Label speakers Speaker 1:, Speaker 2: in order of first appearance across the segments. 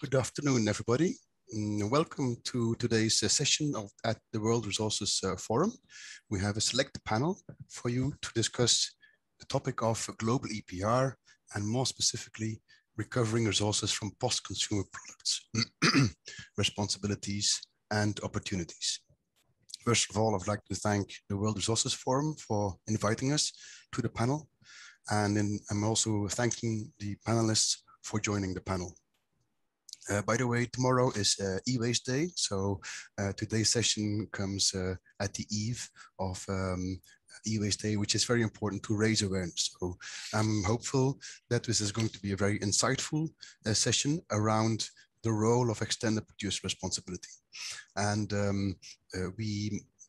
Speaker 1: Good afternoon, everybody. Welcome to today's session at the World Resources Forum. We have a select panel for you to discuss the topic of global EPR and more specifically, recovering resources from post-consumer products, responsibilities and opportunities. First of all, I'd like to thank the World Resources Forum for inviting us to the panel. And I'm also thanking the panelists for joining the panel. By the way, tomorrow is EWaste Day, so today's session comes at the eve of EWaste Day, which is very important to raise awareness. So I'm hopeful that this is going to be a very insightful session around the role of extended producer responsibility. And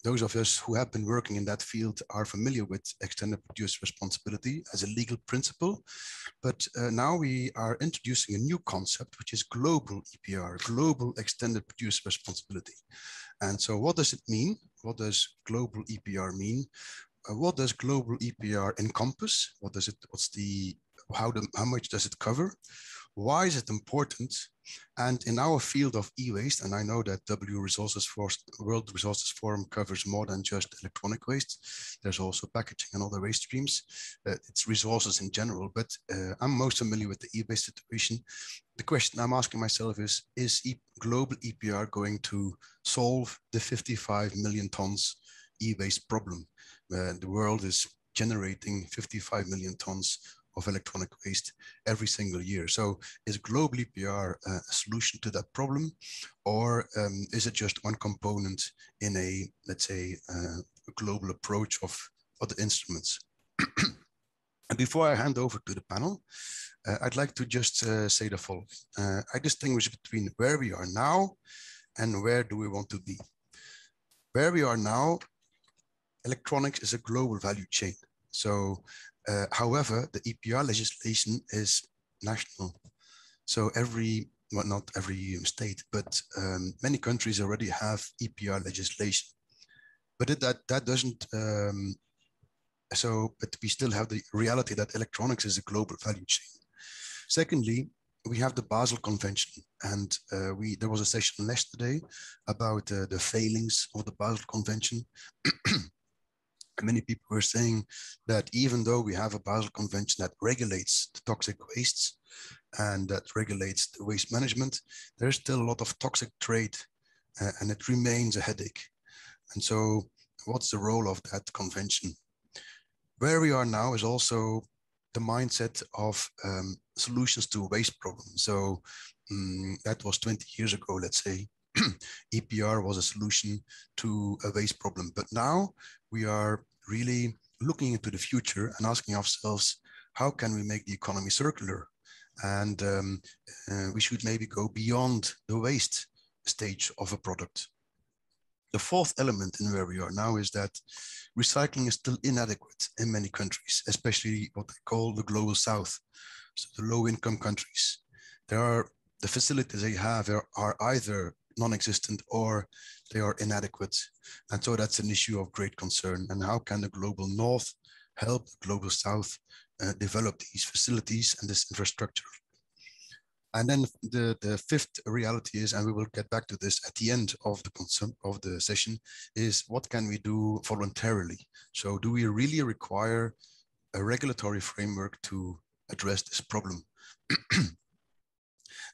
Speaker 1: those of us who have been working in that field are familiar with extended producer responsibility as a legal principle. But now we are introducing a new concept, which is global EPR, global extended producer responsibility. And so what does it mean? What does global EPR mean? What does global EPR encompass? How much does it cover? Why is it important? And in our field of e-waste, and I know that World Resources Forum covers more than just electronic waste. There's also packaging and other waste streams. It's resources in general, but I'm most familiar with the e-waste situation. The question I'm asking myself is global EPR going to solve the 55 million tons e-waste problem? The world is generating 55 million tons of electronic waste every single year. So is global EPR a solution to that problem, or is it just one component in a, let's say, a global approach of other instruments? And before I hand over to the panel, I'd like to just say the following. I distinguish between where we are now and where do we want to be. Where we are now, electronics is a global value chain. So however, the EPR legislation is national. So not every state, but many countries already have EPR legislation. But that doesn't, but we still have the reality that electronics is a global value chain. Secondly, we have the Basel Convention, and there was a session yesterday about the failings of the Basel Convention. Many people were saying that even though we have a Basel Convention that regulates the toxic wastes and that regulates the waste management, there's still a lot of toxic trade and it remains a headache. And so what's the role of that convention? Where we are now is also the mindset of solutions to a waste problem. So that was 20 years ago, let's say. EPR was a solution to a waste problem. But now we are really looking into the future and asking ourselves, how can we make the economy circular? And we should maybe go beyond the waste stage of a product. The fourth element in where we are now is that recycling is still inadequate in many countries, especially what they call the global south, so the low-income countries. The facilities they have are either non-existent or they are inadequate. And so that's an issue of great concern. And how can the global north help the global south develop these facilities and this infrastructure? And then the fifth reality is, and we will get back to this at the end of the session, is what can we do voluntarily? So do we really require a regulatory framework to address this problem?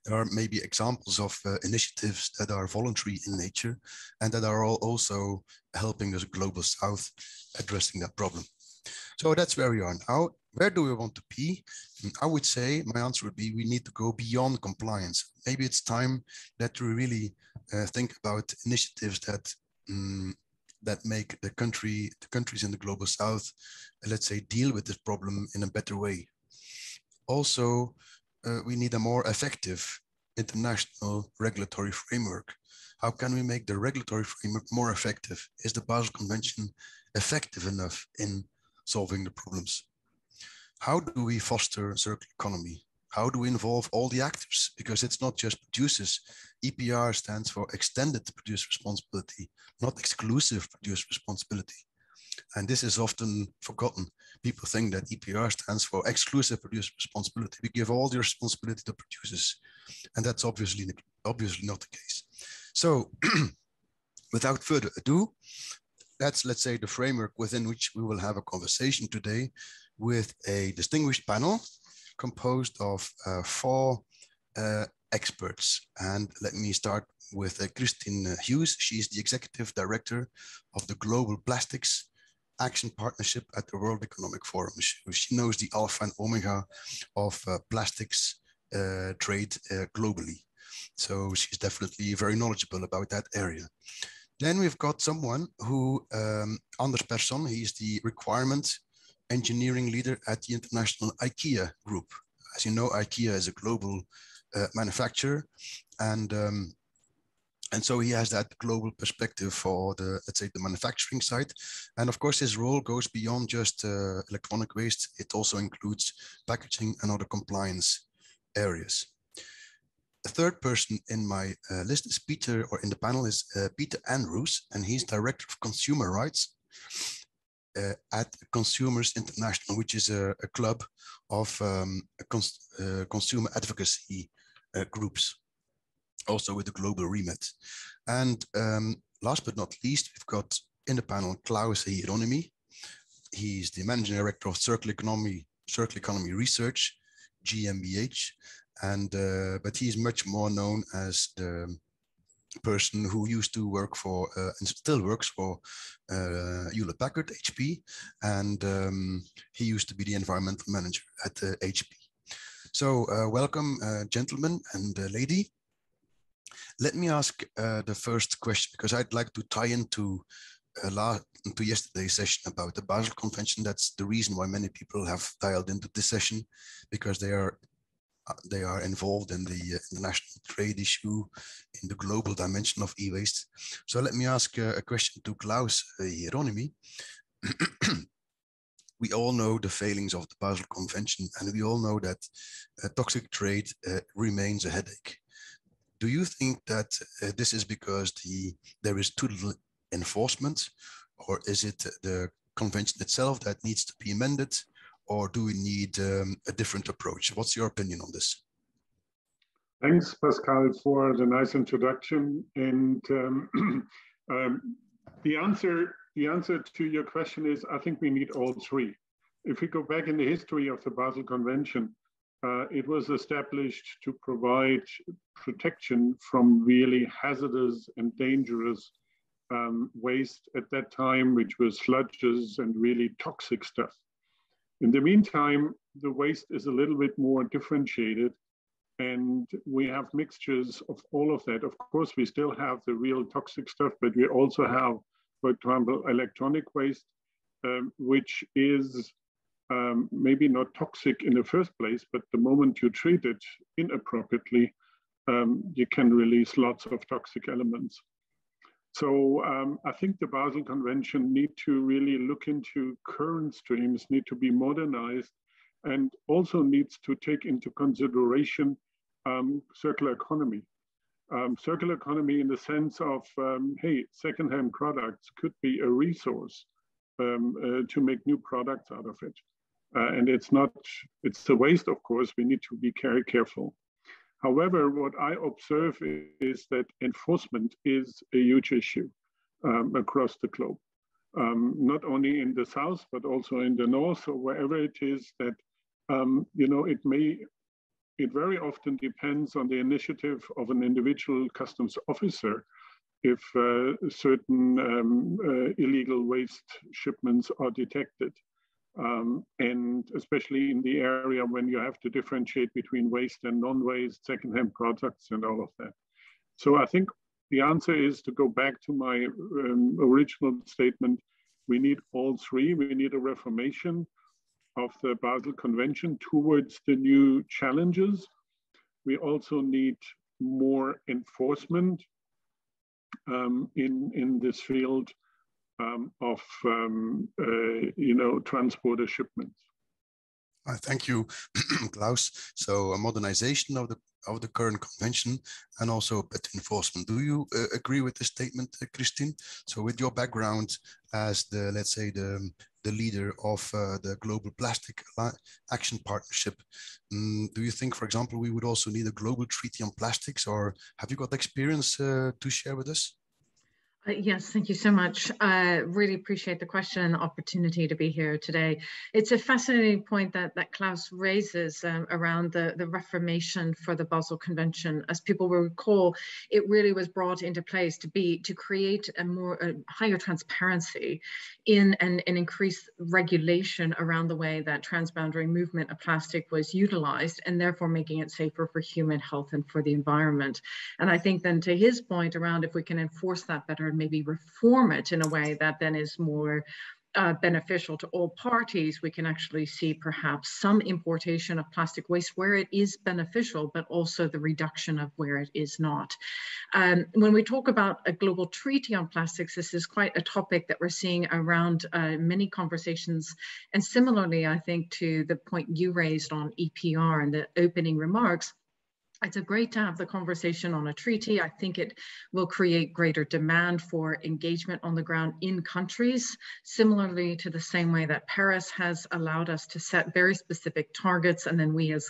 Speaker 1: There are maybe examples of initiatives that are voluntary in nature and that are also helping the global south addressing that problem. So that's where we are now. Where do we want to be? I would say my answer would be we need to go beyond compliance. Maybe it's time that we really think about initiatives that that make the countries in the global south, let's say, deal with this problem in a better way. Also, we need a more effective international regulatory framework. How can we make the regulatory framework more effective? Is the Basel Convention effective enough in solving the problems? How do we foster a circular economy? How do we involve all the actors? Because it's not just producers. EPR stands for extended producer responsibility, not exclusive producer responsibility. And this is often forgotten. People think that EPR stands for exclusive producer responsibility. We give all the responsibility to producers, and that's obviously not the case. So without further ado, that's, let's say, the framework within which we will have a conversation today with a distinguished panel composed of 4 experts. And let me start with Kristine Hughes. She's the Executive Director of the Global Plastics Action Partnership at the World Economic Forum. She knows the alpha and omega of plastics trade globally. So she's definitely very knowledgeable about that area. Then we've got someone who, Anders Persson, he's the requirement engineering leader at the international Ikea group. As you know, Ikea is a global manufacturer, and so he has that global perspective for the, let's say, the manufacturing side. And of course, his role goes beyond just electronic waste. It also includes packaging and other compliance areas. The third person in my list is Peter, or in the panel is Peter Andrews, and he's Director of Consumer Rights at Consumers International, which is a club of consumer advocacy groups, also with a global remit. And last but not least, we've got in the panel Klaus Hieronymi. He's the Managing Director of Circular Economy Research, GmbH. And but he's much more known as the person who used to work for and still works for Hewlett Packard, HP, and he used to be the environmental manager at HP. So welcome, gentlemen and lady. Let me ask the first question, because I'd like to tie into yesterday's session about the Basel Convention. That's the reason why many people have dialed into this session, because they are involved in the international trade issue, in the global dimension of e-waste. So let me ask a question to Klaus Hieronymi. We all know the failings of the Basel Convention, and we all know that toxic trade remains a headache. Do you think that this is because there is too little enforcement, or is it the convention itself that needs to be amended? Or do we need a different approach? What's your opinion on this?
Speaker 2: Thanks, Pascal, for the nice introduction. And the answer to your question is, I think we need all 3. If we go back in the history of the Basel Convention, it was established to provide protection from really hazardous and dangerous waste at that time, which was sludges and really toxic stuff. In the meantime, the waste is a little bit more differentiated, and we have mixtures of all of that. Of course, we still have the real toxic stuff, but we also have, for example, electronic waste, which is maybe not toxic in the first place, but the moment you treat it inappropriately, you can release lots of toxic elements. So I think the Basel Convention need to really look into current streams, need to be modernized, and also needs to take into consideration circular economy. Circular economy in the sense of, hey, secondhand products could be a resource to make new products out of it. And it's a waste, of course, we need to be very careful. However, what I observe is that enforcement is a huge issue across the globe, not only in the south, but also in the north, or wherever it is that, it very often depends on the initiative of an individual customs officer if certain illegal waste shipments are detected. And especially in the area when you have to differentiate between waste and non-waste, secondhand products and all of that. So I think the answer is to go back to my original statement. We need all 3. We need a reformation of the Basel Convention towards the new challenges. We also need more enforcement in this field of transporter shipments.
Speaker 1: Thank you, Klaus. So a modernization of the current convention and also better enforcement. Do you agree with this statement, Kristine? So with your background as the, let's say, the leader of the Global Plastic Action Partnership, do you think, for example, we would also need a global treaty on plastics, or have you got experience to share with us?
Speaker 3: Yes, thank you so much. I really appreciate the question and the opportunity to be here today. It's a fascinating point that Klaus raises around the reformation for the Basel Convention. As people will recall, it really was brought into place to create a higher transparency in and increased regulation around the way that transboundary movement of plastic was utilized, and therefore making it safer for human health and for the environment. And I think then, to his point around, if we can enforce that better and maybe reform it in a way that then is more beneficial to all parties, we can actually see perhaps some importation of plastic waste where it is beneficial, but also the reduction of where it is not. When we talk about a global treaty on plastics, this is quite a topic that we're seeing around many conversations. And similarly, I think to the point you raised on EPR and the opening remarks, it's great to have the conversation on a treaty. I think it will create greater demand for engagement on the ground in countries, similarly to the same way that Paris has allowed us to set very specific targets, and then we as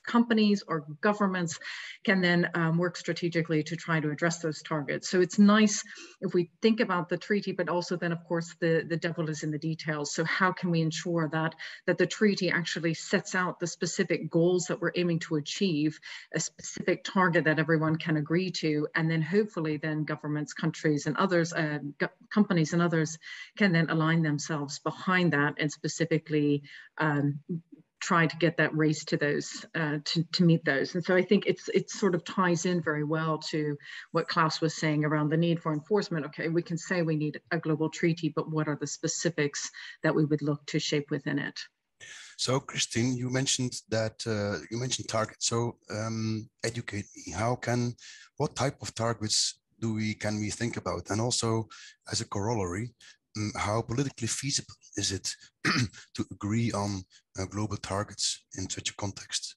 Speaker 3: companies or governments can then work strategically to try to address those targets. So it's nice if we think about the treaty, but also then, of course, the devil is in the details. So how can we ensure that the treaty actually sets out the specific goals that we're aiming to achieve, a specific target that everyone can agree to, and then hopefully then governments, countries, and others, companies and others can then align themselves behind that and specifically try to get that race to those, to meet those. And so I think it sort of ties in very well to what Klaus was saying around the need for enforcement. Okay, we can say we need a global treaty, but what are the specifics that we would look to shape within it?
Speaker 1: So, Kristine, you mentioned that you mentioned targets. So, educate me. What type of targets can we think about? And also, as a corollary, how politically feasible is it to agree on global targets in such a context?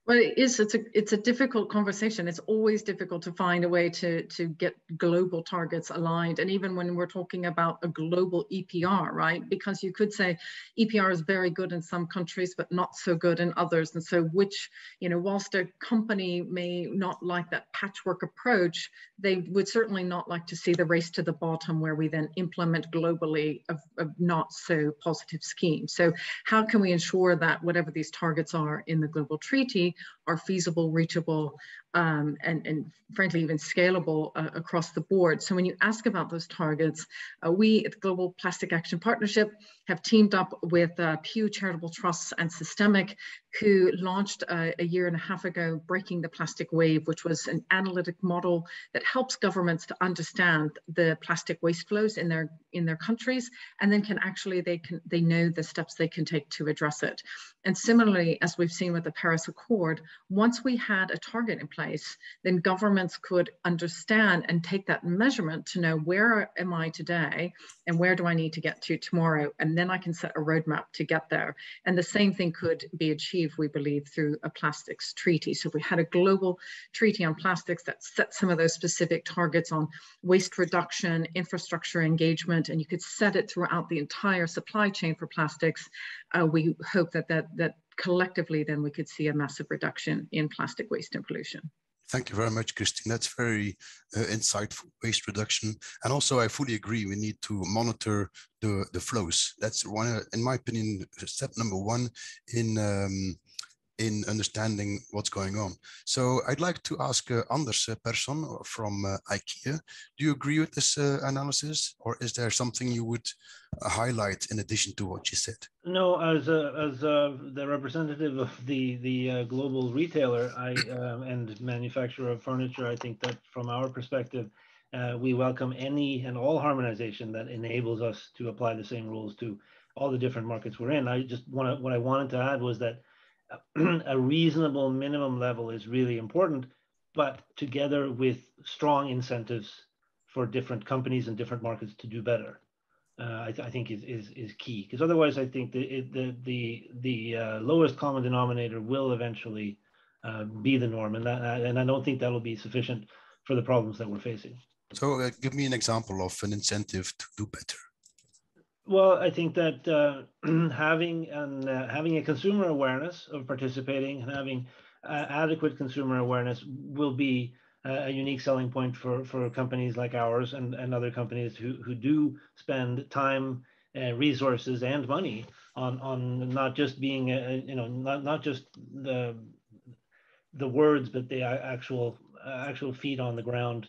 Speaker 3: Well, it is. It's a difficult conversation. It's always difficult to find a way to get global targets aligned. And even when we're talking about a global EPR, right? Because you could say EPR is very good in some countries, but not so good in others. And so whilst a company may not like that patchwork approach, they would certainly not like to see the race to the bottom where we then implement globally a not so positive scheme. So how can we ensure that whatever these targets are in the global treaty are feasible, reachable, and frankly, even scalable across the board. So when you ask about those targets, we at the Global Plastic Action Partnership have teamed up with Pew Charitable Trusts and Systemic, who launched a year and a half ago, Breaking the Plastic Wave, which was an analytic model that helps governments to understand the plastic waste flows in their countries, and then they know the steps they can take to address it. And similarly, as we've seen with the Paris Accord, once we had a target in place, then governments could understand and take that measurement to know, where am I today and where do I need to get to tomorrow? And then I can set a roadmap to get there. And the same thing could be achieved, we believe, through a plastics treaty. So if we had a global treaty on plastics that set some of those specific targets on waste reduction, infrastructure engagement, and you could set it throughout the entire supply chain for plastics, we hope that collectively then we could see a massive reduction in plastic waste and pollution.
Speaker 1: Thank you very much, Kristine. That's very insightful, waste reduction. And also, I fully agree, we need to monitor the flows. That's one, in my opinion, step number one in understanding what's going on. So I'd like to ask Anders Persson from Ikea. Do you agree with this analysis, or is there something you would highlight in addition to what you said?
Speaker 4: No, as the representative of the global retailer and manufacturer of furniture, I think that from our perspective, we welcome any and all harmonization that enables us to apply the same rules to all the different markets we're in. What I wanted to add was that a reasonable minimum level is really important, but together with strong incentives for different companies and different markets to do better. I think is key, because otherwise I think the lowest common denominator will eventually be the norm, and I don't think that'll be sufficient for the problems that we're facing.
Speaker 1: So give me an example of an incentive to do better.
Speaker 4: Well, I think that having a consumer awareness of participating and having adequate consumer awareness will be a unique selling point for companies like ours and other companies who do spend time, resources, and money on not just being not just the words, but the actual feet on the ground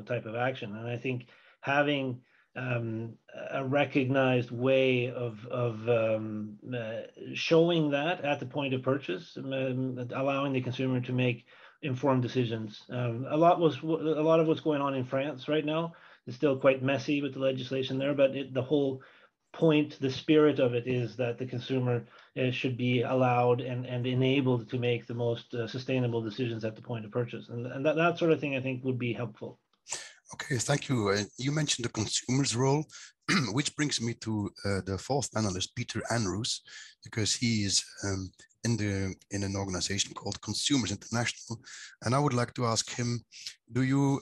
Speaker 4: type of action. And I think having a recognized way of showing that at the point of purchase, allowing the consumer to make informed decisions. A lot of what's going on in France right now is still quite messy with the legislation there, but the whole point, the spirit of it is that the consumer should be allowed and enabled to make the most sustainable decisions at the point of purchase. And that sort of thing I think would be helpful.
Speaker 1: Okay, thank you. You mentioned the consumer's role, which brings me to the fourth panelist, Peter Andrews, because he is in an organization called Consumers International. And I would like to ask him, do you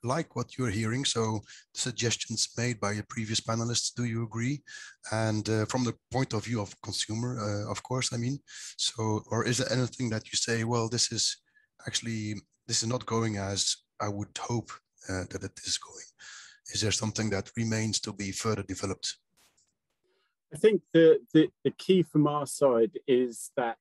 Speaker 1: like what you're hearing? So the suggestions made by your previous panelists, do you agree? And from the point of view of consumer, of course, I mean, so, or is there anything that you say, well, this is not going as I would hope that it is going? Is there something that remains to be further developed?
Speaker 5: I think the key from our side is that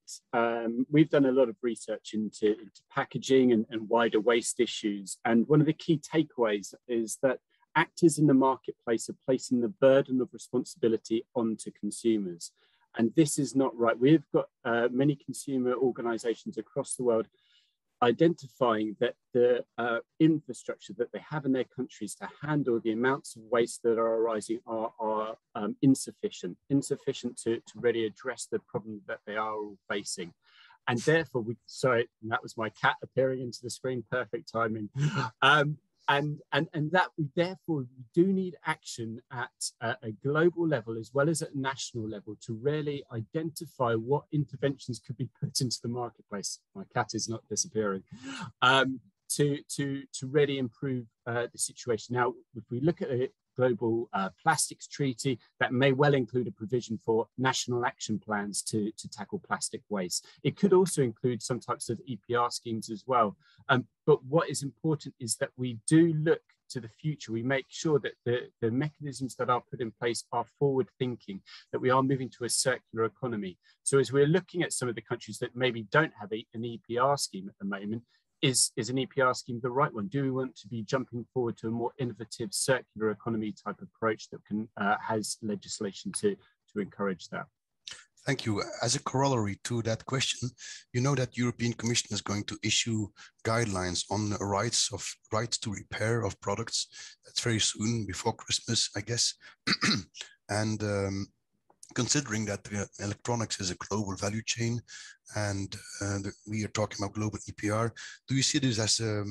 Speaker 5: we've done a lot of research into packaging and wider waste issues. And one of the key takeaways is that actors in the marketplace are placing the burden of responsibility onto consumers. And this is not right. We've got many consumer organizations across the world identifying that the infrastructure that they have in their countries to handle the amounts of waste that are arising are insufficient to really address the problem that they are all facing. And therefore, sorry, that was my cat appearing into the screen, perfect timing. And that we therefore do need action at a global level as well as at a national level to really identify what interventions could be put into the marketplace. My cat is not disappearing. To really improve the situation. Now, if we look at a global plastics treaty, that may well include a provision for national action plans to tackle plastic waste. It could also include some types of EPR schemes as well. But what is important is that we do look to the future. We make sure that the mechanisms that are put in place are forward thinking, that we are moving to a circular economy. So as we're looking at some of the countries that maybe don't have an EPR scheme at the moment, is an EPR scheme the right one? Do we want to be jumping forward to a more innovative circular economy type approach that has legislation to encourage that?
Speaker 1: Thank you. As a corollary to that question, you know that European Commission is going to issue guidelines on the rights to repair of products. That's very soon, before Christmas, I guess. And considering that electronics is a global value chain and we are talking about global EPR, do you see this as a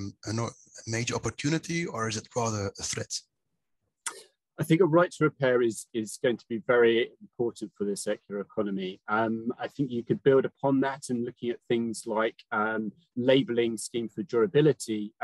Speaker 1: major opportunity, or is it rather a threat?
Speaker 5: I think a right to repair is going to be very important for the circular economy. I think you could build upon that and looking at things like labelling scheme for durability,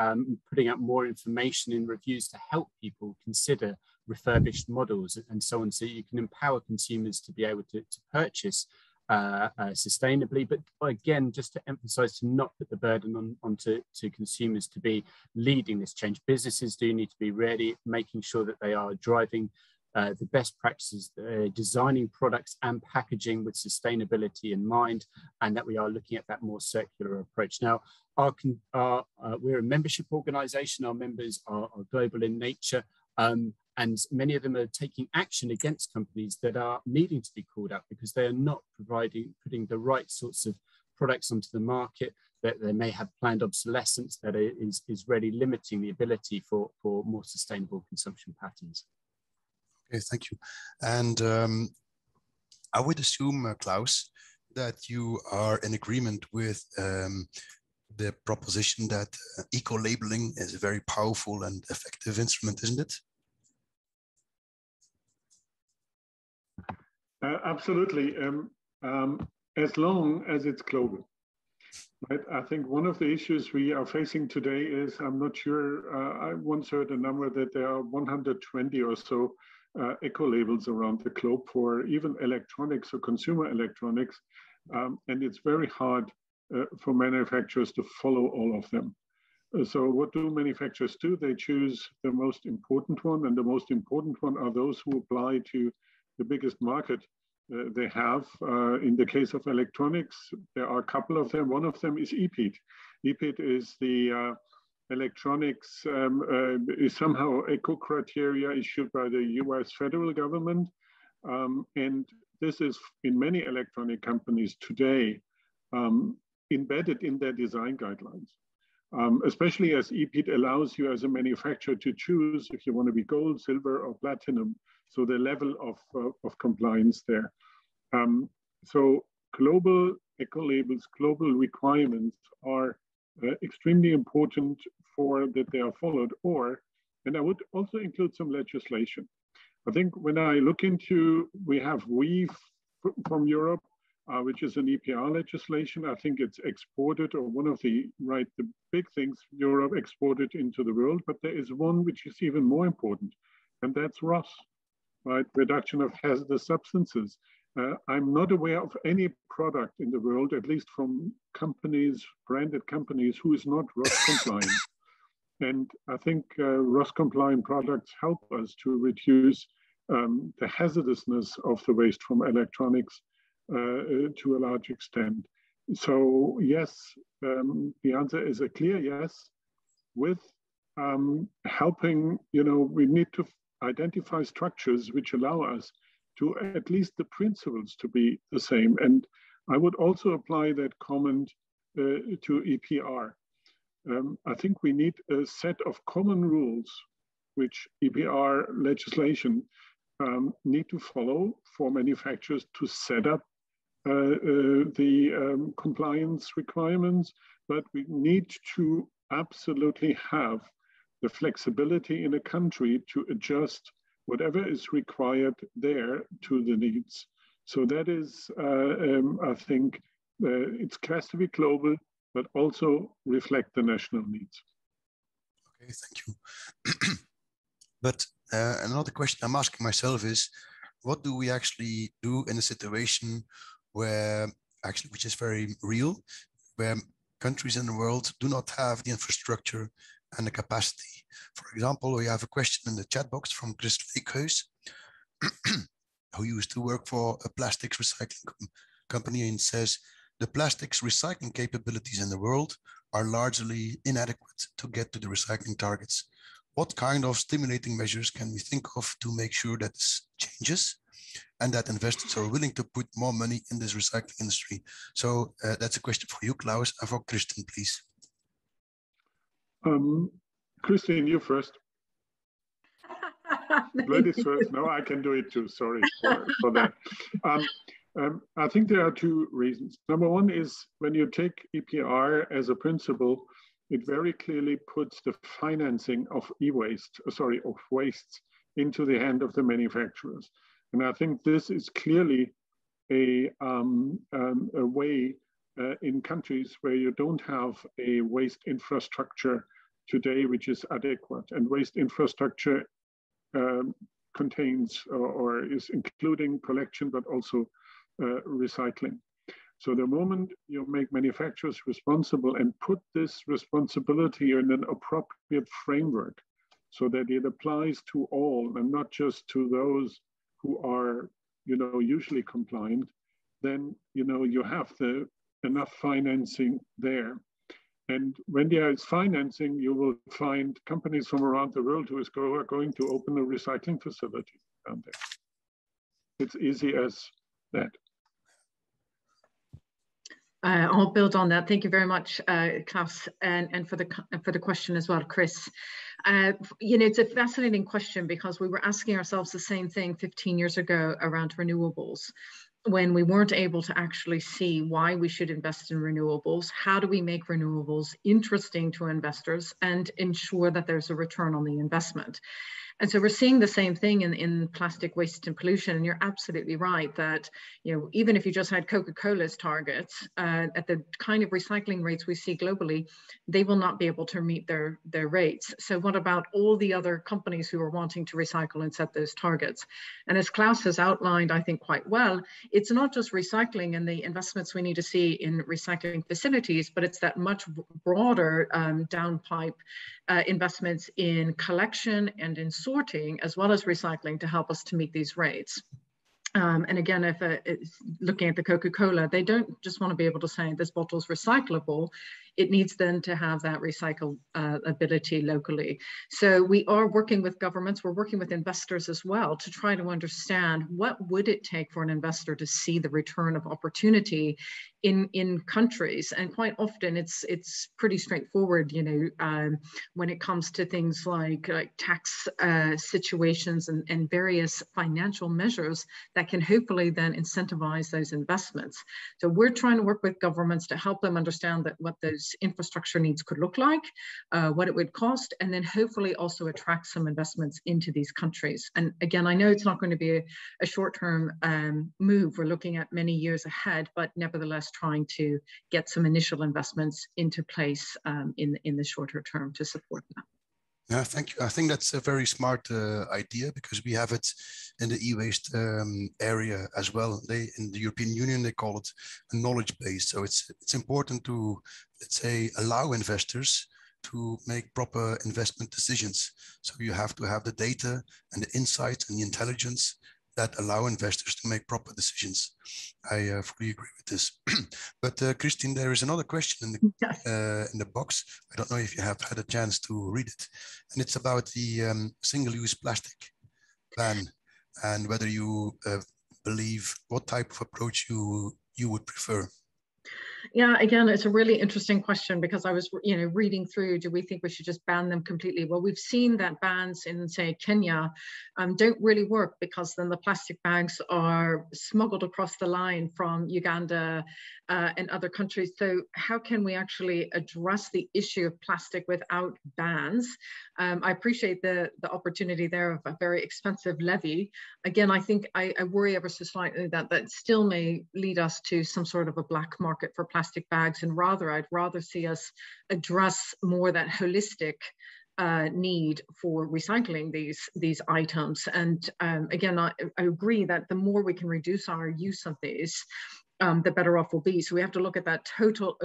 Speaker 5: putting out more information in reviews to help people consider refurbished models and so on, so you can empower consumers to be able to purchase sustainably, but again, just to emphasize, to not put the burden onto consumers to be leading this change. Businesses do need to be ready, making sure that they are driving the best practices, designing products and packaging with sustainability in mind, and that we are looking at that more circular approach. Now, we're a membership organization. Our members are global in nature. And many of them are taking action against companies that are needing to be called out because they are not putting the right sorts of products onto the market, that they may have planned obsolescence that is really limiting the ability for more sustainable consumption patterns.
Speaker 1: Okay, thank you. And I would assume, Klaus, that you are in agreement with the proposition that eco-labeling is a very powerful and effective instrument, isn't it?
Speaker 2: Absolutely. As long as it's global. Right. I think one of the issues we are facing today is, I'm not sure, I once heard a number that there are 120 or so Ecolabels around the globe for even electronics or consumer electronics. And it's very hard for manufacturers to follow all of them. So what do manufacturers do? They choose the most important one, and the most important one are those who apply to the biggest market they have. In the case of electronics, there are a couple of them. One of them is EPEAT. EPEAT is the electronics, is somehow eco-criteria issued by the US federal government. And this is in many electronic companies today embedded in their design guidelines. Especially as EPEAT allows you as a manufacturer to choose if you want to be gold, silver, or platinum. So the level of compliance there. So global Ecolabels, global requirements are extremely important for that they are followed, and I would also include some legislation. I think when I look into, we have WEEE from Europe, which is an EPR legislation. I think it's exported, or one of the big things Europe exported into the world, but there is one which is even more important, and that's ROS. Right, reduction of hazardous substances. I'm not aware of any product in the world, at least from companies, branded companies, who is not ROS compliant. And I think ROS compliant products help us to reduce the hazardousness of the waste from electronics to a large extent. So yes, the answer is a clear yes. With helping, we need to identify structures which allow us to at least the principles to be the same. And I would also apply that comment to EPR. I think we need a set of common rules which EPR legislation need to follow for manufacturers to set up the compliance requirements, but we need to absolutely have the flexibility in a country to adjust whatever is required there to the needs. So that is, I think, it has to be global, but also reflect the national needs.
Speaker 1: Okay, thank you. But another question I'm asking myself is, what do we actually do in a situation where, actually, which is very real, where countries in the world do not have the infrastructure and the capacity? For example, we have a question in the chat box from Kristine Hughes, who used to work for a plastics recycling company, and says, the plastics recycling capabilities in the world are largely inadequate to get to the recycling targets. What kind of stimulating measures can we think of to make sure that this changes and that investors are willing to put more money in this recycling industry? So that's a question for you, Klaus, and for Kristine, please.
Speaker 2: Kristine, you first. Ladies first. No, I can do it too. Sorry for that. I think there are two reasons. Number one is when you take EPR as a principle, it very clearly puts the financing of wastes into the hand of the manufacturers. And I think this is clearly a way in countries where you don't have a waste infrastructure today which is adequate. And waste infrastructure contains or is including collection, but also recycling. So the moment you make manufacturers responsible and put this responsibility in an appropriate framework so that it applies to all and not just to those who are, usually compliant, then, you have enough financing there. And when there is financing, you will find companies from around the world who are going to open a recycling facility down there. It's easy as that.
Speaker 3: I'll build on that. Thank you very much, Klaus, and for the question as well, Chris. It's a fascinating question because we were asking ourselves the same thing 15 years ago around renewables, when we weren't able to actually see why we should invest in renewables. How do we make renewables interesting to investors and ensure that there's a return on the investment? And so we're seeing the same thing in plastic waste and pollution. And you're absolutely right that, you know, even if you just had Coca-Cola's targets at the kind of recycling rates we see globally, they will not be able to meet their rates. So what about all the other companies who are wanting to recycle and set those targets? And as Klaus has outlined, I think quite well, it's not just recycling and the investments we need to see in recycling facilities, but it's that much broader downpipe investments in collection and in sorting, as well as recycling, to help us to meet these rates. And again, if looking at the Coca-Cola, they don't just want to be able to say this bottle's recyclable. It needs then to have that recyclability locally. So we are working with governments, we're working with investors as well to try to understand what would it take for an investor to see the return of opportunity in countries. And quite often it's pretty straightforward, you know, when it comes to things like tax situations and various financial measures that can hopefully then incentivize those investments. So we're trying to work with governments to help them understand that what those infrastructure needs could look like, what it would cost, and then hopefully also attract some investments into these countries. And again, I know it's not going to be a short-term move. We're looking at many years ahead, but nevertheless trying to get some initial investments into place in the shorter term to support that.
Speaker 1: Yeah, thank you. I think that's a very smart idea, because we have it in the e-waste area as well. In the European Union, they call it a knowledge base. So it's important to, let's say, allow investors to make proper investment decisions. So you have to have the data and the insights and the intelligence that allow investors to make proper decisions. I fully agree with this. But Kristine, there is another question in the box. I don't know if you have had a chance to read it. And it's about the single-use plastic ban, and whether you believe what type of approach you would prefer.
Speaker 3: Yeah, again, it's a really interesting question, because I was, you know, reading through, do we think we should just ban them completely? Well, we've seen that bans in, say, Kenya don't really work, because then the plastic bags are smuggled across the line from Uganda and other countries. So how can we actually address the issue of plastic without bans? I appreciate the opportunity there of a very expensive levy. Again, I think I worry ever so slightly that still may lead us to some sort of a black market for plastic bags, and I'd rather see us address more that holistic need for recycling these items. And again, I agree that the more we can reduce our use of these, the better off we'll be. So we have to look at that total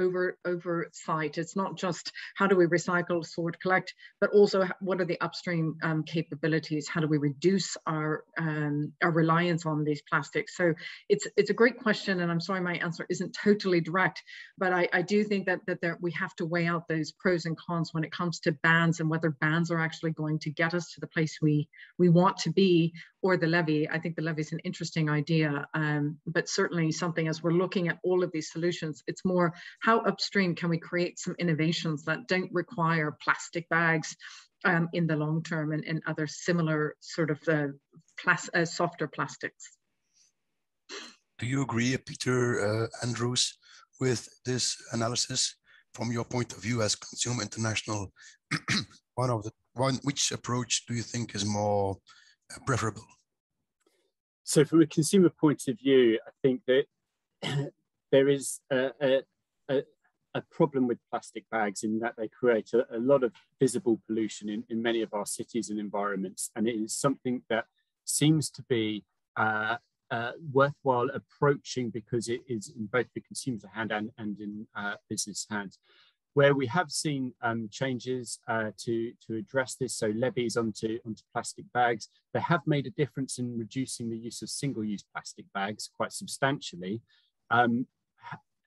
Speaker 3: oversight. It's not just how do we recycle, sort, collect, but also what are the upstream capabilities? How do we reduce our reliance on these plastics? So it's a great question, and I'm sorry my answer isn't totally direct, but I do think that we have to weigh out those pros and cons when it comes to bans, and whether bans are actually going to get us to the place we want to be, or the levy. I think the levy is an interesting idea, but certainly something, as we're looking at all of these solutions, it's more how upstream can we create some innovations that don't require plastic bags in the long term, and other similar sort of softer plastics.
Speaker 1: Do you agree, Peter Andrews, with this analysis from your point of view as Consumer International? Which approach do you think is more preferable?
Speaker 5: So from a consumer point of view, I think that there is a problem with plastic bags in that they create a lot of visible pollution in many of our cities and environments. And it is something that seems to be worthwhile approaching, because it is in both the consumer's hand and in business hands. Where we have seen changes to address this, so levies onto plastic bags, they have made a difference in reducing the use of single-use plastic bags quite substantially.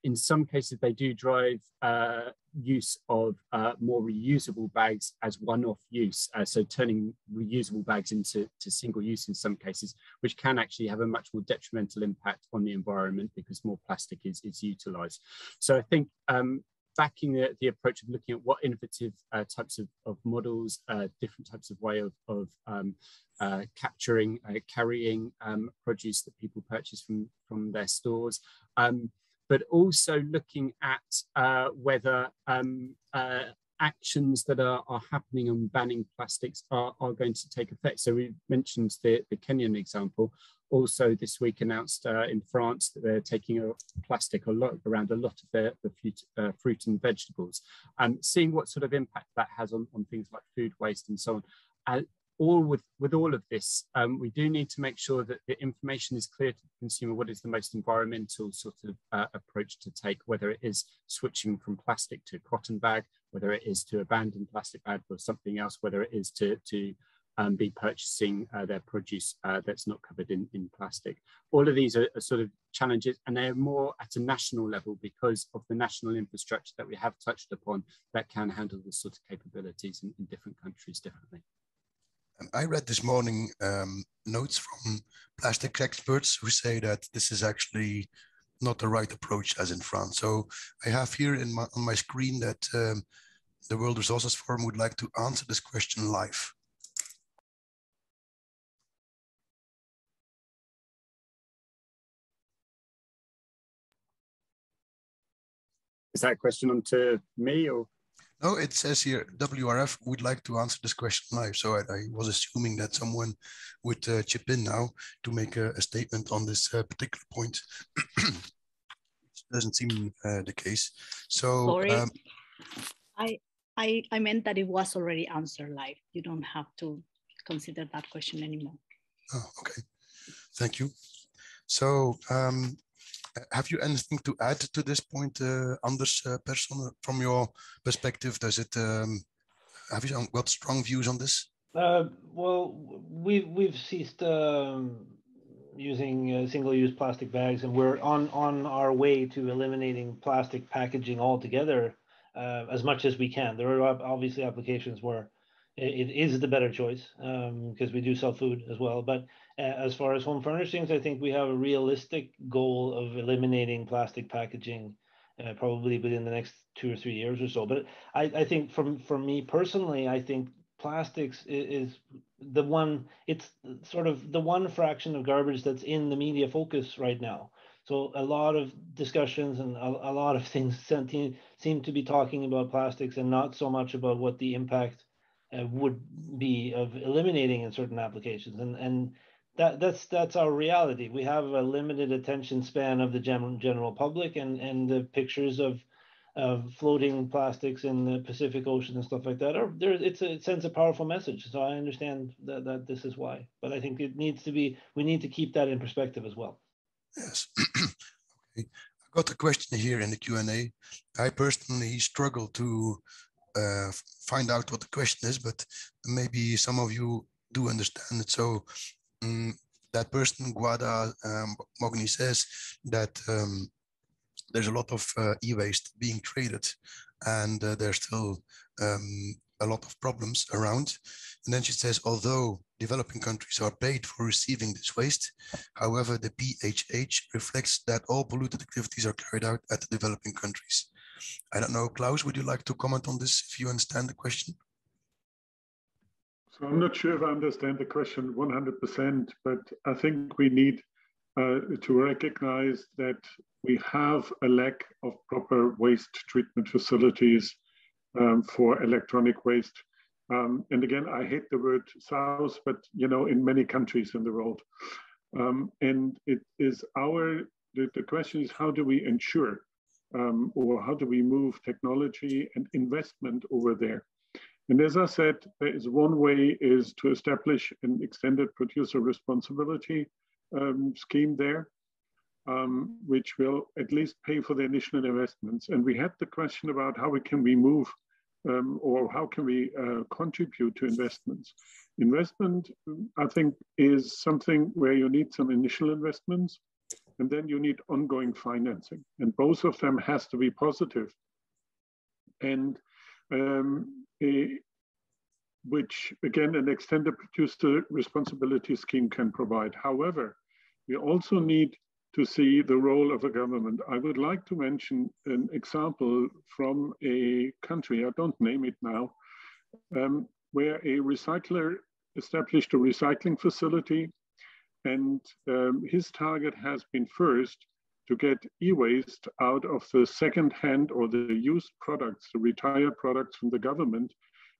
Speaker 5: In some cases, they do drive use of more reusable bags as one-off use, so turning reusable bags into single use in some cases, which can actually have a much more detrimental impact on the environment because more plastic is utilized. So I think backing the approach of looking at what innovative types of models, different types of way of capturing, carrying produce that people purchase from their stores, but also looking at whether actions that are happening on banning plastics are going to take effect. So we mentioned the Kenyan example. Also this week announced in France that they're taking plastic around a lot of the fruit and vegetables. Seeing what sort of impact that has on things like food waste and so on. With all of this, we do need to make sure that the information is clear to the consumer what is the most environmental sort of approach to take, whether it is switching from plastic to a cotton bag, whether it is to abandon plastic bag or something else, whether it is to be purchasing their produce that's not covered in plastic. All of these are sort of challenges, and they're more at a national level because of the national infrastructure that we have touched upon that can handle this sort of capabilities in different countries differently.
Speaker 1: I read this morning notes from plastic experts who say that this is actually not the right approach as in France. So I have here on my screen that the World Resources Forum would like to answer this question live.
Speaker 5: Is that a question on to me or?
Speaker 1: No, it says here, WRF would like to answer this question live. So I was assuming that someone would chip in now to make a statement on this particular point. Which doesn't seem the case. So
Speaker 6: sorry, I meant that it was already answered live. You don't have to consider that question anymore.
Speaker 1: Oh, okay. Thank you. So have you anything to add to this point, Anders Persson, from your perspective? Does it have you got strong views on this?
Speaker 4: Well, we've ceased using single-use plastic bags, and we're on our way to eliminating plastic packaging altogether as much as we can. There are obviously applications where it is the better choice because we do sell food as well. But as far as home furnishings, I think we have a realistic goal of eliminating plastic packaging probably within the next 2 or 3 years or so. But I think for me personally, I think plastics is the one, it's sort of the one fraction of garbage that's in the media focus right now. So a lot of discussions and a lot of things seem to be talking about plastics and not so much about what the impact would be of eliminating in certain applications. And that's our reality. We have a limited attention span of the general public, and the pictures of floating plastics in the Pacific Ocean and stuff like that it sends a powerful message. So I understand that this is why, but I think we need to keep that in perspective as well.
Speaker 1: Yes. Okay. I got a question here in the Q&A. I personally struggle to find out what the question is, but maybe some of you do understand it. So that person, Guada Mogni, says that there's a lot of e-waste being traded, and there's still a lot of problems around. And then she says, although developing countries are paid for receiving this waste, however, the PHH reflects that all polluted activities are carried out at the developing countries. I don't know, Klaus, would you like to comment on this if you understand the question?
Speaker 2: So I'm not sure if I understand the question 100%, but I think we need to recognize that we have a lack of proper waste treatment facilities for electronic waste. And again, I hate the word South, but in many countries in the world. And it is the question is, how do we ensure or how do we move technology and investment over there? And as I said, there is one way is to establish an extended producer responsibility scheme there, which will at least pay for the initial investments. And we had the question about how can we move or how can we contribute to investments. Investment, I think, is something where you need some initial investments, and then you need ongoing financing. And both of them has to be positive. And which, again, an extended producer responsibility scheme can provide. However, we also need to see the role of a government. I would like to mention an example from a country, I don't name it now, where a recycler established a recycling facility, and his target has been first to get e-waste out of the second-hand or the used products, the retired products from the government,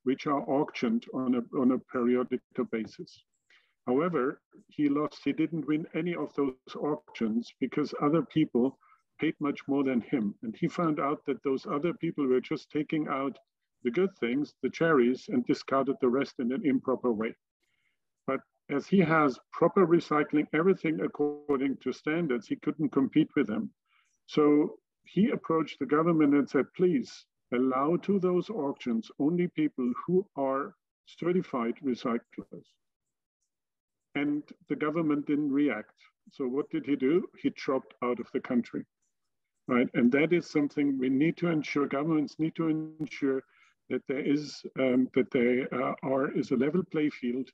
Speaker 2: which are auctioned on a periodical basis. However, he didn't win any of those auctions because other people paid much more than him. And he found out that those other people were just taking out the good things, the cherries, and discarded the rest in an improper way. But as he has proper recycling, everything according to standards, he couldn't compete with them. So he approached the government and said, please allow to those auctions only people who are certified recyclers. And the government didn't react. So what did he do? He dropped out of the country, right? And that is something we need to ensure, governments need to ensure that there is, is a level play field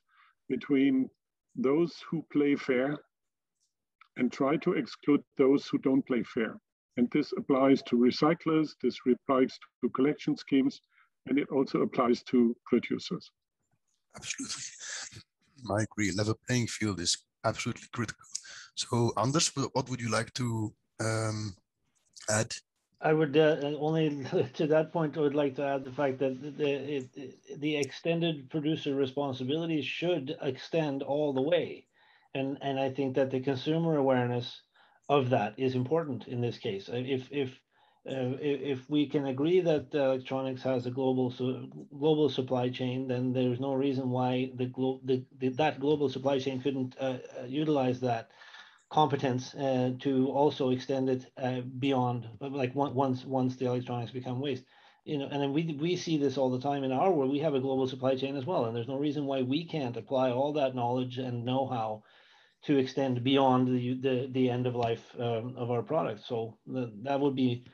Speaker 2: between those who play fair and try to exclude those who don't play fair. And this applies to recyclers, this applies to collection schemes, and it also applies to producers.
Speaker 1: Absolutely. I agree. Level playing field is absolutely critical. So, Anders, what would you like to add?
Speaker 4: I would only to that point, I would like to add the fact that the extended producer responsibility should extend all the way. And I think that the consumer awareness of that is important in this case. If we can agree that electronics has a global supply chain, then there's no reason why that global supply chain couldn't utilize that competence to also extend it beyond, like once the electronics become waste. You know, and then we see this all the time in our world. We have a global supply chain as well, and there's no reason why we can't apply all that knowledge and know-how to extend beyond the end of life of our products. So that would be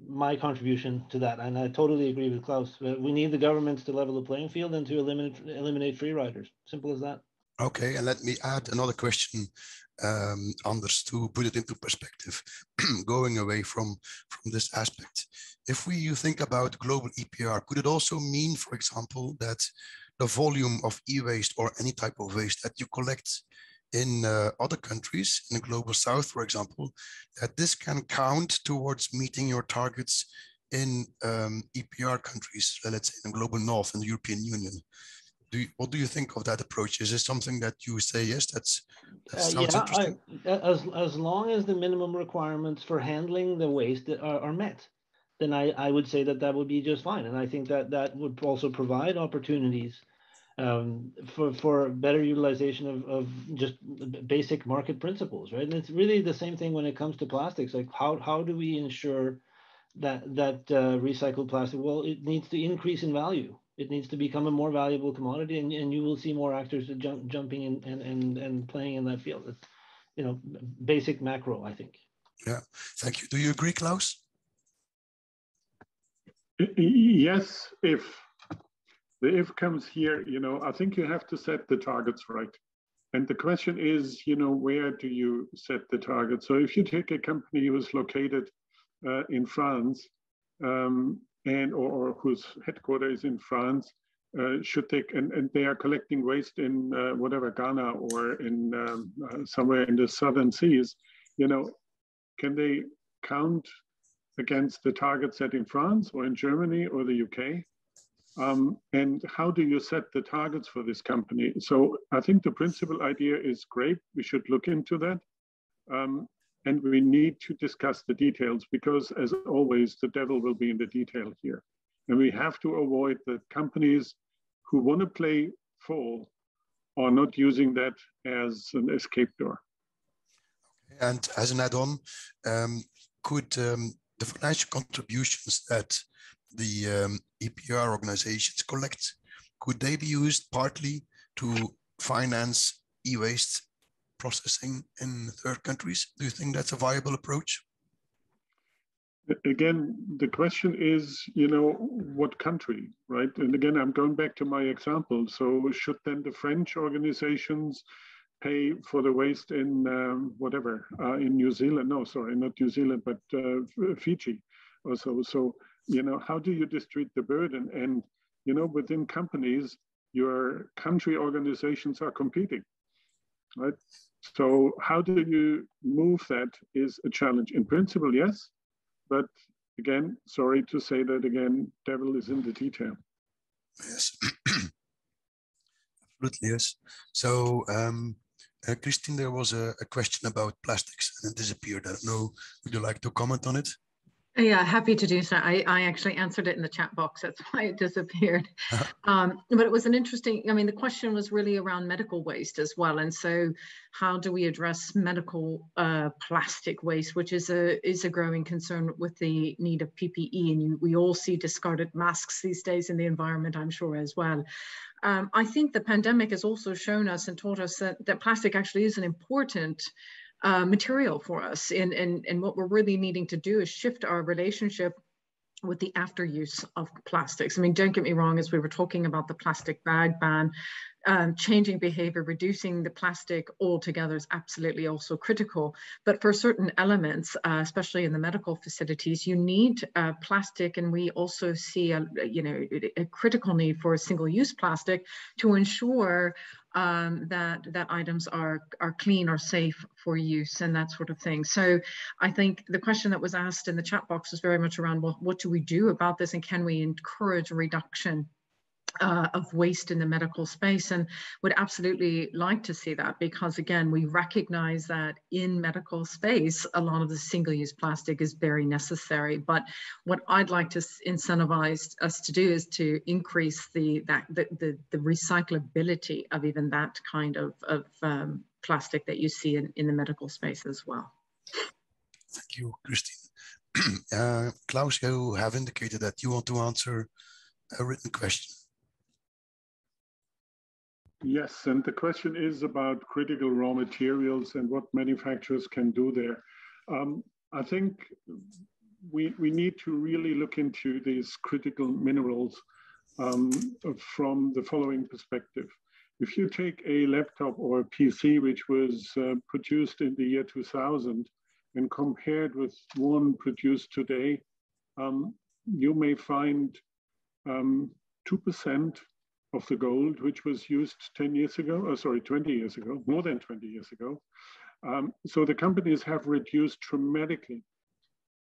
Speaker 4: my contribution to that, and I totally agree with Klaus. We need the governments to level the playing field and to eliminate free riders. Simple as that.
Speaker 1: Okay, and let me add another question, Anders, to put it into perspective, going away from this aspect. If you think about global EPR, could it also mean, for example, that the volume of e-waste or any type of waste that you collect in other countries, in the global south, for example, that this can count towards meeting your targets in EPR countries, let's say in the global north, in the European Union? What do you think of that approach? Is this something that you say, yes, that sounds interesting?
Speaker 4: As long as the minimum requirements for handling the waste are met, then I would say that would be just fine. And I think that would also provide opportunities for better utilization of just basic market principles, right? And it's really the same thing when it comes to plastics. Like how do we ensure that recycled plastic? Well, it needs to increase in value. It needs to become a more valuable commodity, and you will see more actors jumping in and playing in that field. It's, you know, basic macro, I think.
Speaker 1: Yeah, thank you. Do you agree, Klaus?
Speaker 2: Yes, if the if comes here, you know, I think you have to set the targets right. And the question is, you know, where do you set the target? So if you take a company who is located in France, or whose headquarters is in France, should take, and they are collecting waste in whatever, Ghana or in somewhere in the southern seas, you know, can they count against the target set in France or in Germany or the UK? And how do you set the targets for this company? So I think the principal idea is great. We should look into that. And we need to discuss the details because, as always, the devil will be in the detail here. And we have to avoid that companies who want to play fall are not using that as an escape door.
Speaker 1: And as an add-on, could the financial contributions that the EPR organizations collect, could they be used partly to finance e-waste processing in third countries? Do you think that's a viable approach?
Speaker 2: Again, the question is, you know, what country, right? And again, I'm going back to my example. So should then the French organizations pay for the waste in in New Zealand? No, sorry, not New Zealand, but Fiji or so. So, you know, how do you distribute the burden? And, you know, within companies, your country organizations are competing. right? So how do you move that is a challenge. In principle, yes, but again, sorry to say that again, devil is in the detail.
Speaker 1: Yes, absolutely, yes. So, Kristine, there was a question about plastics and it disappeared. I don't know, would you like to comment on it?
Speaker 3: Yeah, happy to do so. I actually answered it in the chat box. That's why it disappeared. But it was an interesting, I mean, the question was really around medical waste as well. And so how do we address medical plastic waste, which is a growing concern with the need of PPE. And we all see discarded masks these days in the environment, I'm sure, as well. I think the pandemic has also shown us and taught us that plastic actually is an important material for us. And what we're really needing to do is shift our relationship with the after use of plastics. I mean, don't get me wrong, as we were talking about the plastic bag ban, changing behavior, reducing the plastic altogether is absolutely also critical. But for certain elements, especially in the medical facilities, you need plastic, and we also see a critical need for single-use plastic to ensure that items are clean or safe for use and that sort of thing. So I think the question that was asked in the chat box is very much around, well, what do we do about this, and can we encourage a reduction of waste in the medical space? And would absolutely like to see that, because again, we recognize that in medical space, a lot of the single-use plastic is very necessary. But what I'd like to incentivize us to do is to increase the recyclability of even that kind of plastic that you see in the medical space as well.
Speaker 1: Thank you, Kristine. Klaus, you have indicated that you want to answer a written question.
Speaker 2: Yes, and the question is about critical raw materials and what manufacturers can do there. I think we need to really look into these critical minerals from the following perspective. If you take a laptop or a PC, which was produced in the year 2000, and compared with one produced today, you may find 2% of the gold, which was used 20 years ago, more than 20 years ago. So the companies have reduced dramatically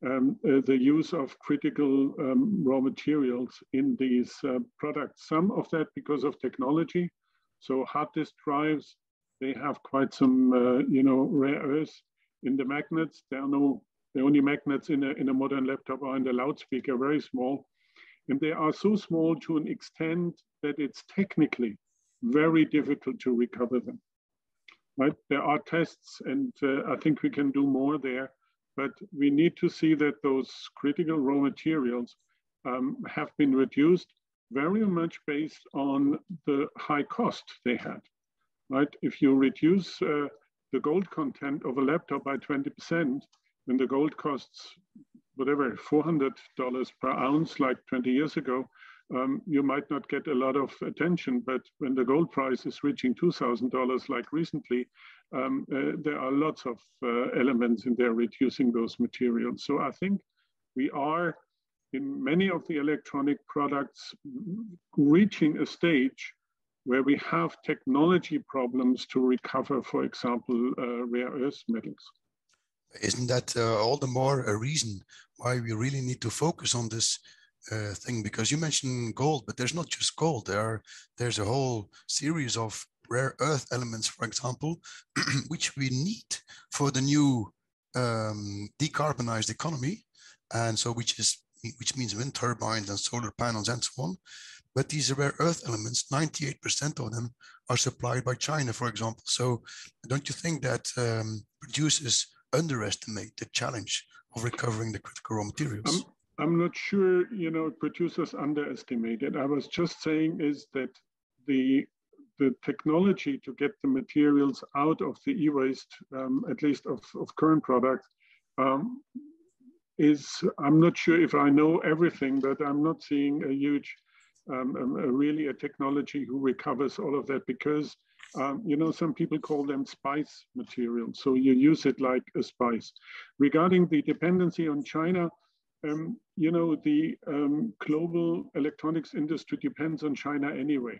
Speaker 2: the use of critical raw materials in these products. Some of that because of technology. So hard disk drives, they have quite some, rare earths in the magnets. The only magnets in a modern laptop are in the loudspeaker, very small. And they are so small to an extent that it's technically very difficult to recover them, right? There are tests, and I think we can do more there, but we need to see that those critical raw materials have been reduced very much based on the high cost they had, right? If you reduce the gold content of a laptop by 20%, when the gold costs whatever, $400 per ounce, like 20 years ago, you might not get a lot of attention. But when the gold price is reaching $2,000, like recently, there are lots of elements in there reducing those materials. So I think we are, in many of the electronic products, reaching a stage where we have technology problems to recover, for example, rare earth metals.
Speaker 1: Isn't that all the more a reason why we really need to focus on this thing? Because you mentioned gold, but there's not just gold. There's a whole series of rare earth elements, for example, which we need for the new decarbonized economy, and so which means wind turbines and solar panels and so on. But these rare earth elements, 98% of them are supplied by China, for example. So don't you think that producers underestimate the challenge of recovering the critical raw materials?
Speaker 2: I'm not sure, producers underestimate it. I was just saying is that the technology to get the materials out of the e-waste, at least of current products, I'm not sure if I know everything, but I'm not seeing a huge, really a technology who recovers all of that, because some people call them spice materials. So you use it like a spice. Regarding the dependency on China, the global electronics industry depends on China anyway.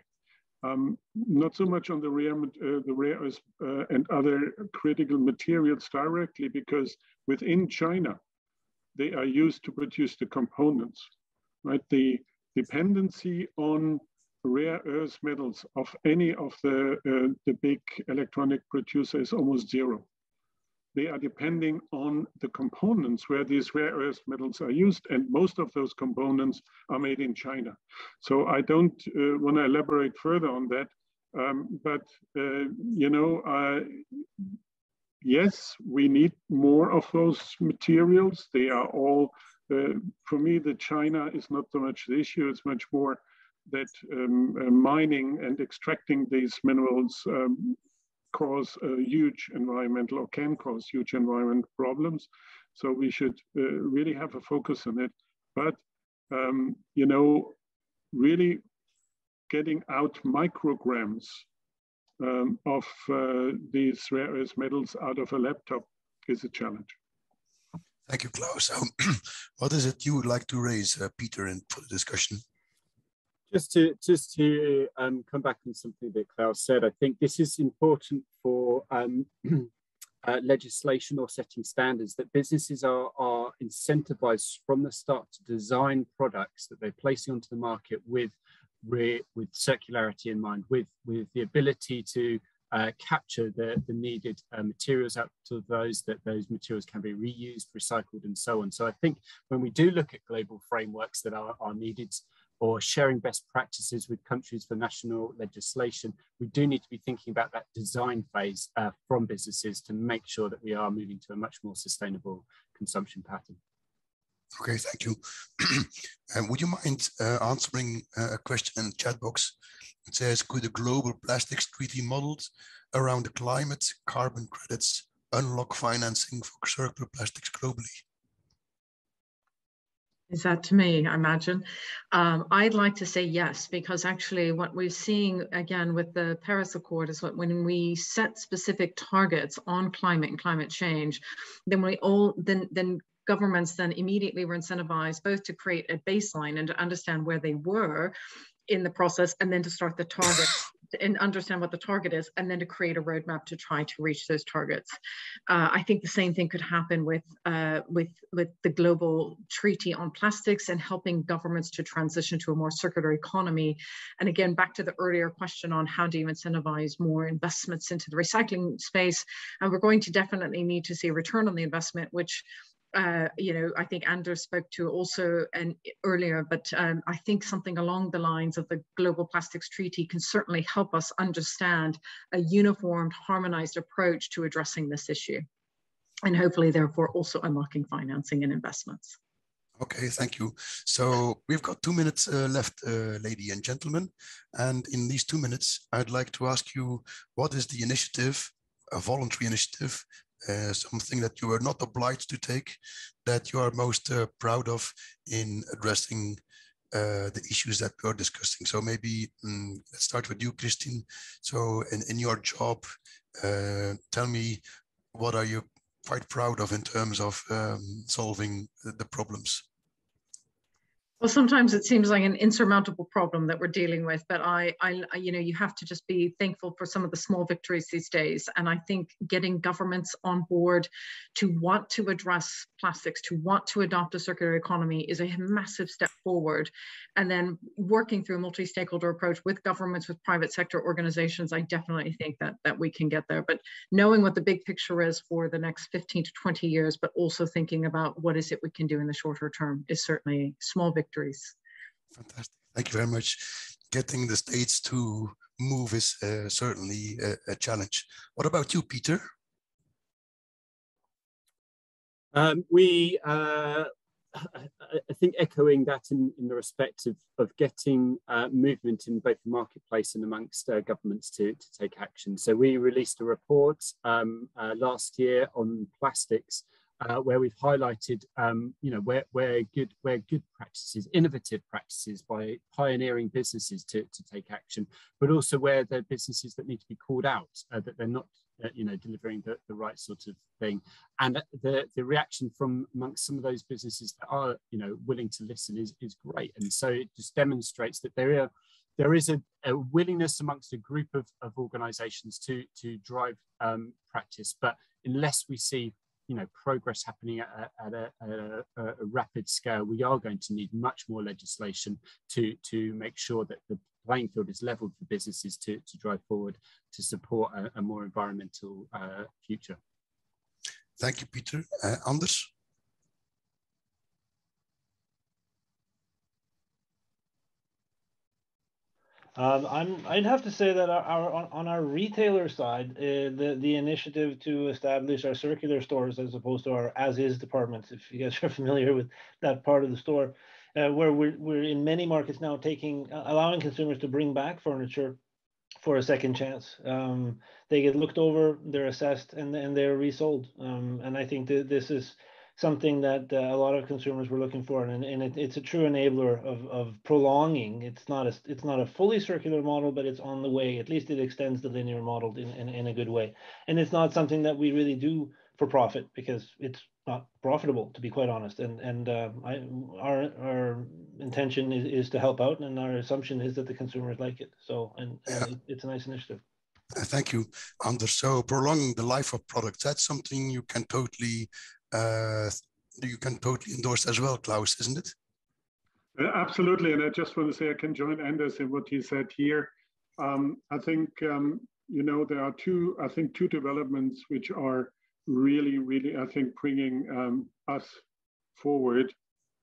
Speaker 2: Not so much on the rare earths and other critical materials directly, because within China, they are used to produce the components, right? The dependency on rare earth metals of any of the big electronic producers is almost zero. They are depending on the components where these rare earth metals are used, and most of those components are made in China. So I don't want to elaborate further on that, but you know, yes, we need more of those materials. They are all, for me, the China is not so much the issue, it's much more that mining and extracting these minerals cause huge environmental, or can cause huge environmental problems. So we should really have a focus on it. But, you know, really getting out micrograms of these rare earth metals out of a laptop is a challenge.
Speaker 1: Thank you, Klaus. What is it you would like to raise, Peter, for the discussion?
Speaker 5: Just to come back on something that Klaus said, I think this is important for legislation or setting standards, that businesses are incentivized from the start to design products that they're placing onto the market with circularity in mind, with the ability to capture the needed materials out to those materials can be reused, recycled, and so on. So I think when we do look at global frameworks that are needed, or sharing best practices with countries for national legislation, we do need to be thinking about that design phase from businesses to make sure that we are moving to a much more sustainable consumption pattern.
Speaker 1: Okay, thank you. Would you mind answering a question in the chat box? It says, could the global plastics treaty models around the climate, carbon credits, unlock financing for circular plastics globally?
Speaker 3: Is that to me, I imagine? I'd like to say yes, because actually what we're seeing again with the Paris Accord is when we set specific targets on climate and climate change, then governments then immediately were incentivized both to create a baseline and to understand where they were in the process, and then to start the target and understand what the target is, and then to create a roadmap to try to reach those targets. I think the same thing could happen with the global treaty on plastics and helping governments to transition to a more circular economy. And again, back to the earlier question on how do you incentivize more investments into the recycling space, and we're going to definitely need to see a return on the investment, which you know, I think Anders spoke to also earlier, but I think something along the lines of the Global Plastics Treaty can certainly help us understand a uniformed, harmonized approach to addressing this issue, and hopefully therefore also unlocking financing and investments.
Speaker 1: Okay, thank you. So we've got 2 minutes left, ladies and gentlemen. And in these 2 minutes, I'd like to ask you, what is the initiative, a voluntary initiative, something that you are not obliged to take, that you are most proud of in addressing the issues that we are discussing? So maybe let's start with you, Kristine. So in your job, tell me, what are you quite proud of in terms of solving the problems?
Speaker 3: Well, sometimes it seems like an insurmountable problem that we're dealing with, but you know, you have to just be thankful for some of the small victories these days. And I think getting governments on board to want to address plastics, to want to adopt a circular economy is a massive step forward. And then working through a multi-stakeholder approach with governments, with private sector organizations, I definitely think that we can get there. But knowing what the big picture is for the next 15 to 20 years, but also thinking about what is it we can do in the shorter term is certainly small victories.
Speaker 1: Fantastic. Thank you very much. Getting the states to move is certainly a challenge. What about you, Peter?
Speaker 5: I think echoing that in the respect of getting movement in both the marketplace and amongst governments to take action. So we released a report last year on plastics, where we've highlighted, you know, where good practices, innovative practices by pioneering businesses to take action, but also where there are businesses that need to be called out, that they're not, you know, delivering the right sort of thing. And the reaction from amongst some of those businesses that are, you know, willing to listen is great. And so it just demonstrates that there there is a willingness amongst a group of organisations to drive practice, but unless we see progress happening at a rapid scale, we are going to need much more legislation to make sure that the playing field is leveled for businesses to drive forward to support a more environmental future.
Speaker 1: Thank you, Peter. Anders?
Speaker 4: I'd have to say that on our retailer side, the initiative to establish our circular stores as opposed to our as-is departments, if you guys are familiar with that part of the store, where we're in many markets now allowing consumers to bring back furniture for a second chance. They get looked over, they're assessed, and they're resold. And I think that this is something that a lot of consumers were looking for, and it's a true enabler of prolonging. It's not a fully circular model, but it's on the way. At least it extends the linear model in a good way. And it's not something that we really do for profit, because it's not profitable, to be quite honest. And our intention is to help out, and our assumption is that the consumers like it. So it's a nice initiative.
Speaker 1: Thank you, Anders. So prolonging the life of products, that's something you can totally endorse as well, Klaus, isn't it?
Speaker 2: Absolutely, and I just want to say I can join Anders in what he said here. I think there are two developments which are really, I think, bringing us forward.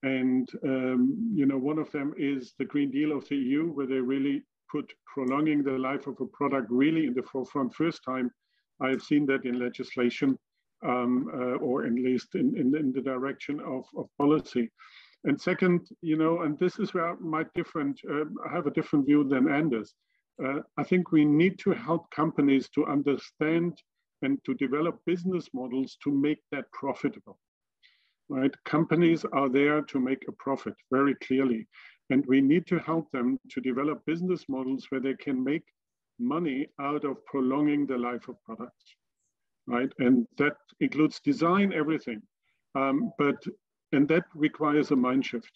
Speaker 2: And one of them is the Green Deal of the EU, where they really put prolonging the life of a product really in the forefront. First time I've seen that in legislation, or at least in the direction of policy. And second, and this is where I have a different view than Anders. I think we need to help companies to understand and to develop business models to make that profitable, right? Companies are there to make a profit very clearly. And we need to help them to develop business models where they can make money out of prolonging the life of products, right? And that includes design, everything. And that requires a mind shift.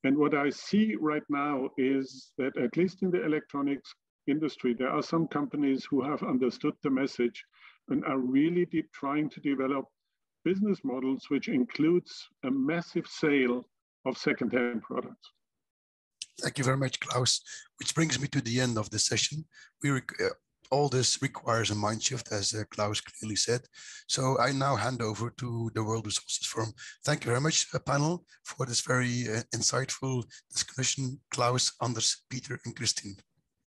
Speaker 2: And what I see right now is that, at least in the electronics industry, there are some companies who have understood the message and are really trying to develop business models which includes a massive sale of second-hand products.
Speaker 1: Thank you very much, Klaus. Which brings me to the end of the session. All this requires a mind shift, as Klaus clearly said. So I now hand over to the World Resources Forum. Thank you very much, panel, for this very insightful discussion. Klaus, Anders, Peter, and Kristine.